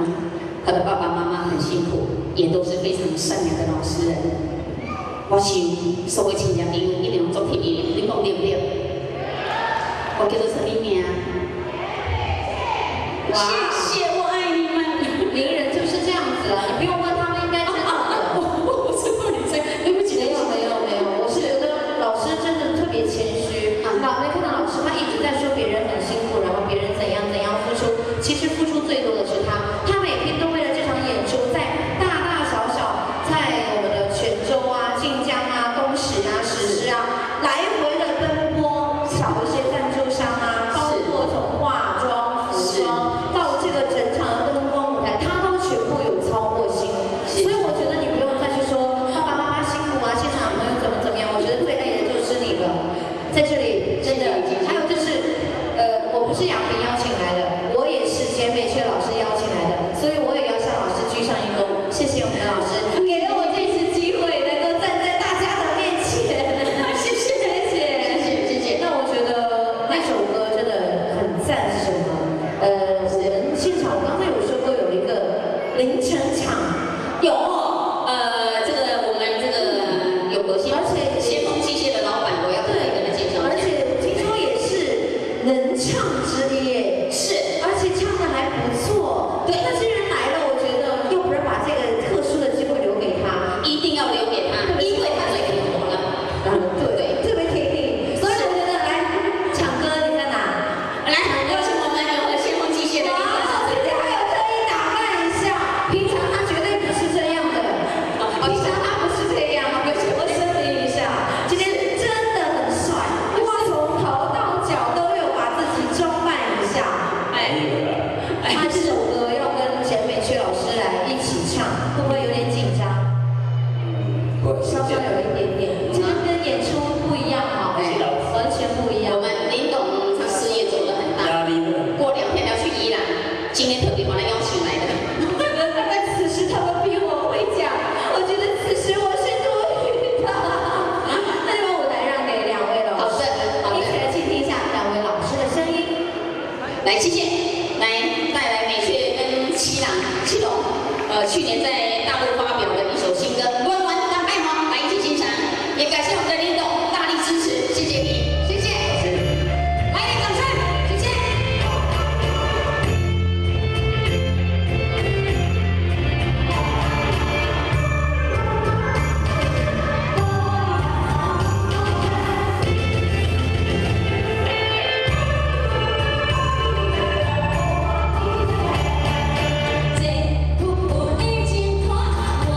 她的爸爸妈妈很辛苦，也都是非常善良的老实人。我想所有亲戚朋友一定要做听伊，你讲对不对？我叫做什么名？谢谢，我爱你们。名人就是这样子啊，你不用问他们，应该知道的。我知道你在，对不起，没有，我是觉得老师真的特别谦虚。老没看到老师，他一直在说别人很辛苦，然后别人怎样付出，其实付出最多的是他。他每天都为了这场演出，在大大小小，在我们的泉州啊、晋江啊、东石啊、石狮啊，来回的奔波，找一些赞助商啊，包括从化妆、服装到这个整场的灯光舞台，他都全部有操过心。所以我觉得你不用再去说爸爸妈妈辛苦啊，现场朋友怎么样，我觉得最累的就是你了。在这里真的，还有就是，我不是雅萍邀请来的，我也是简美雀老师邀请来的，所以我也要向老师鞠上一躬，谢谢我们的老师，给了我这次机会能够站在大家的面前，谢谢。那我觉得那首歌真的很赞，是什么？我们现场刚才有说过有一个凌晨场，有这个我们这个有个而且先锋机械的老板，我要特别跟他介绍一下。而且听说也是能唱之一，是，而且唱的还不错。对，那既然来了，我觉得要不然把这个特殊的机会留给他，一定要留给他，因为他最挺我了。对，特别贴地。所以我觉得来抢歌，你在哪？来，有请我们有先锋机械的林歌手。今天还有特意打扮一下，平常他绝对不是这样的，平常他不是这样。我声明一下，今天真的很帅，哇，从头到脚都有把自己装扮一下。他这首歌要跟简美雀老师来一起唱，会不会有点紧张？稍稍有一点点，这个跟演出不一样哈，完全不一样。我们林董他事业走得很大，过2天要去宜兰，今天特别把他邀请来的。但此时他们比我会讲，我觉得此时我是多余的。那就把舞台让给2位老师，一起来倾听一下2位老师的声音。来，谢谢，来带来美雀跟七龙，去年在大陆发表的一首新歌《乱乱当爱花》，来一起欣赏。也感谢我们的林董大力支持，谢谢你，谢谢，来点掌声，谢谢。这步步已经跨，我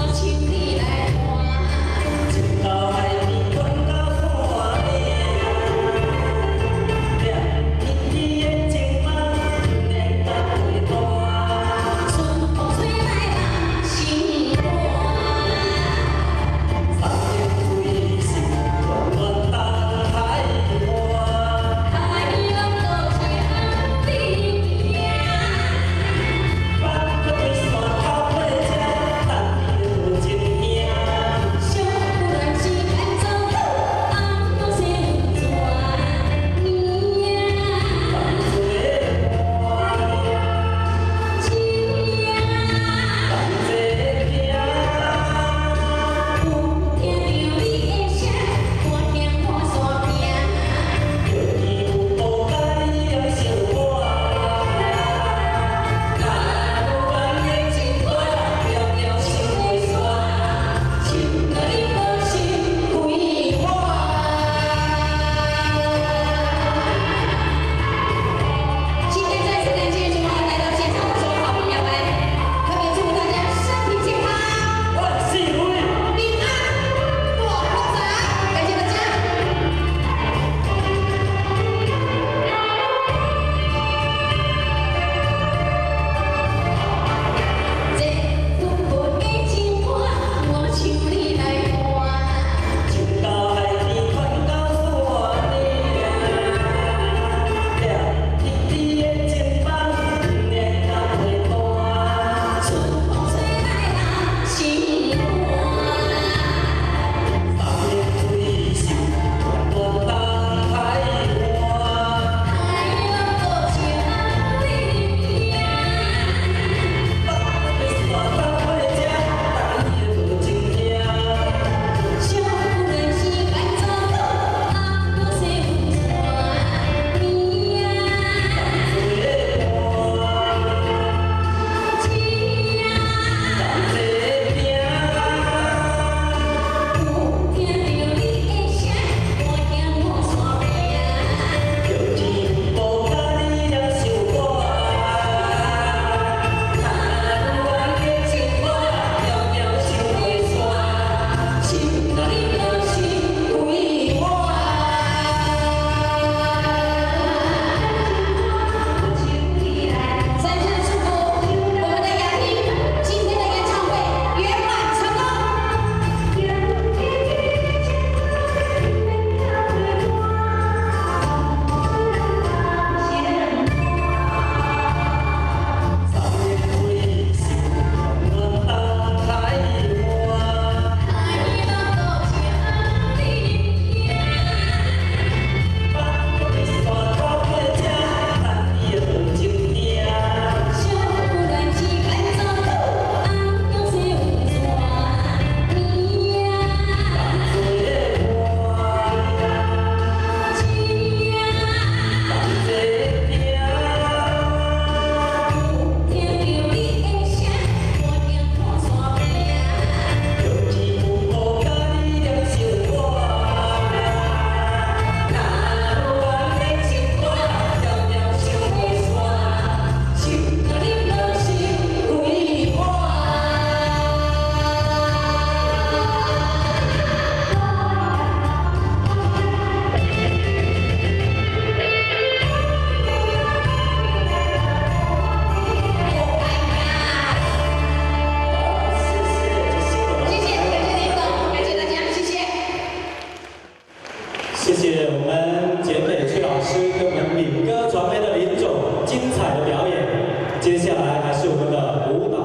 谢谢我们简美崔老师跟我们闽歌传媒的林总精彩的表演。接下来还是我们的舞蹈。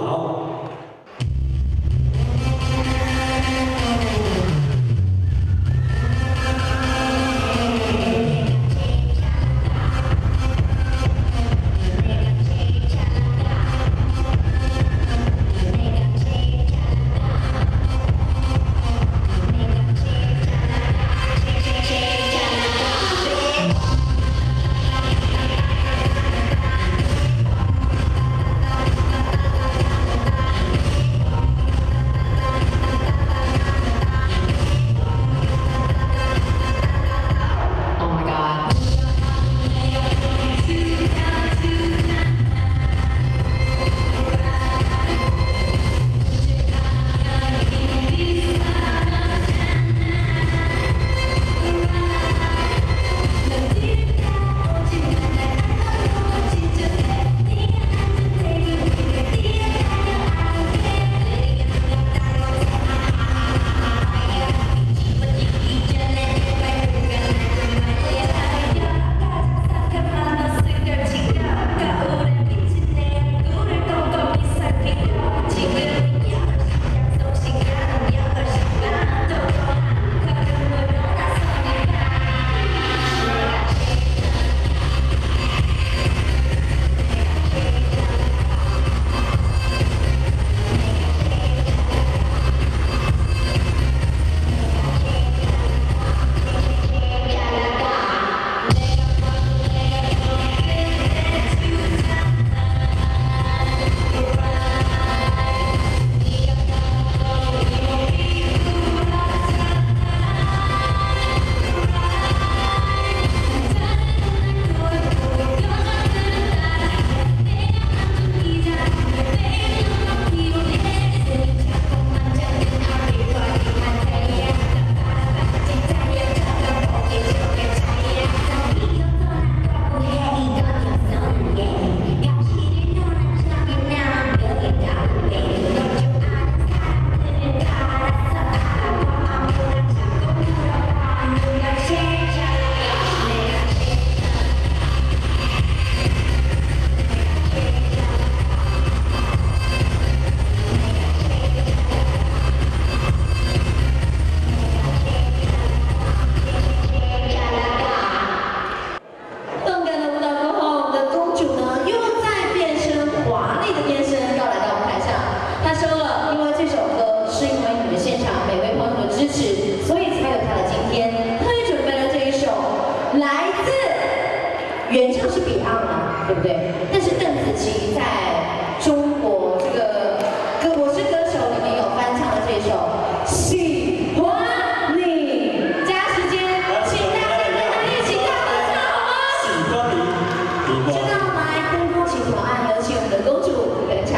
原唱是 Beyond 嘛，对不对？但是邓紫棋在中国这个我是歌手里面有翻唱的这首《喜欢你》。加时间，请大家跟他一起大合唱好吗？喜欢你，现在我们来灯光请条案，有请我们的公主登场。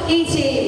一起。